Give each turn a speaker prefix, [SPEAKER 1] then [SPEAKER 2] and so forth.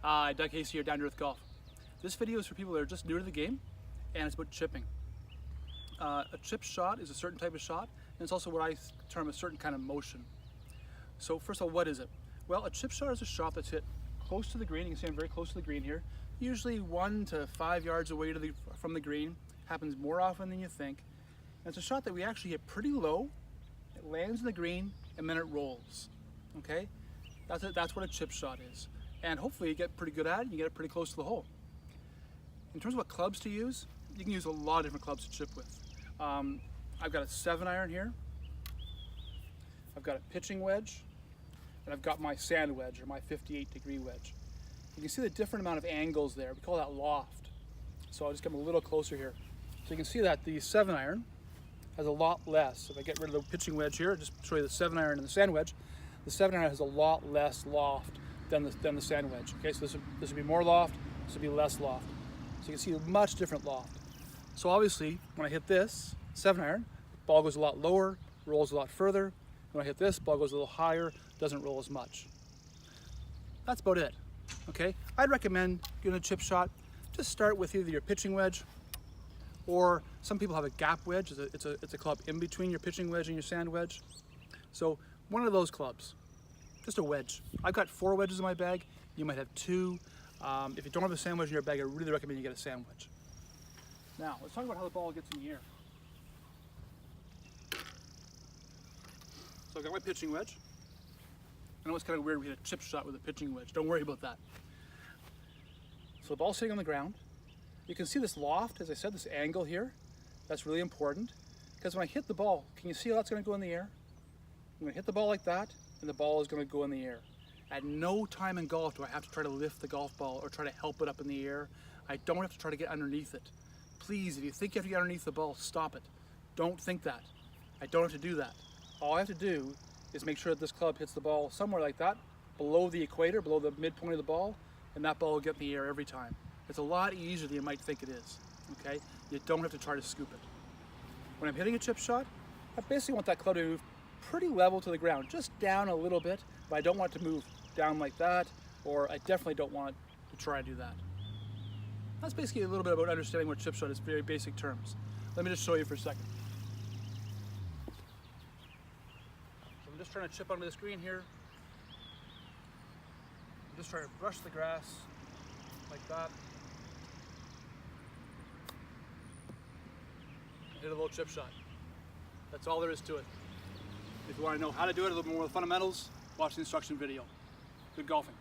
[SPEAKER 1] Doug Hasey here, Down to Earth Golf. This video is for people that are just new to the game, and it's about chipping. A chip shot is a certain type of shot, and it's also what I term a certain kind of motion. So first of all, what is it? Well, a chip shot is a shot that's hit close to the green. You can see I'm very close to the green here. Usually 1 to 5 yards away from the green. Happens more often than you think. And it's a shot that we actually hit pretty low. It lands in the green, and then it rolls. Okay? That's what a chip shot is. And hopefully you get pretty good at it, and you get it pretty close to the hole. In terms of what clubs to use, you can use a lot of different clubs to chip with. I've got a 7-iron here. I've got a pitching wedge, and I've got my sand wedge, or my 58-degree wedge. You can see the different amount of angles there. We call that loft. So I'll just come a little closer here. So you can see that the 7-iron has a lot less. If I get rid of the pitching wedge here, just show you the 7-iron and the sand wedge. The 7-iron has a lot less loft than the sand wedge. Okay, so this would be more loft, this would be less loft. So you can see a much different loft. So obviously, when I hit this 7-iron, the ball goes a lot lower, rolls a lot further. When I hit this, ball goes a little higher, doesn't roll as much. That's about it. Okay, I'd recommend doing a chip shot. Just start with either your pitching wedge, or some people have a gap wedge. It's a club in between your pitching wedge and your sand wedge. So one of those clubs, just a wedge. I've got 4 wedges in my bag. You might have 2. If you don't have a sand wedge in your bag, I really recommend you get a sand wedge. Now, let's talk about how the ball gets in the air. So I've got my pitching wedge. I know it's kind of weird we hit a chip shot with a pitching wedge. Don't worry about that. So the ball's sitting on the ground. You can see this loft, as I said, this angle here. That's really important, because when I hit the ball, can you see how that's going to go in the air? I'm going to hit the ball like that, and the ball is going to go in the air. At no time in golf do I have to try to lift the golf ball or try to help it up in the air. I don't have to try to get underneath it. Please, if you think you have to get underneath the ball, stop it. Don't think that. I don't have to do that. All I have to do is make sure that this club hits the ball somewhere like that, below the equator, below the midpoint of the ball, and that ball will get in the air every time. It's a lot easier than you might think it is, okay? You don't have to try to scoop it. When I'm hitting a chip shot, I basically want that club to move pretty level to the ground, just down a little bit, but I don't want it to move down like that, or I definitely don't want to try to do that. That's basically a little bit about understanding what chip shot is, very basic terms. Let me just show you for a second. So I'm just trying to chip onto this green here. I'm just trying to brush the grass like that. Hit a little chip shot. That's all there is to it. If you want to know how to do it, a little more of the fundamentals, watch the instruction video. Good golfing.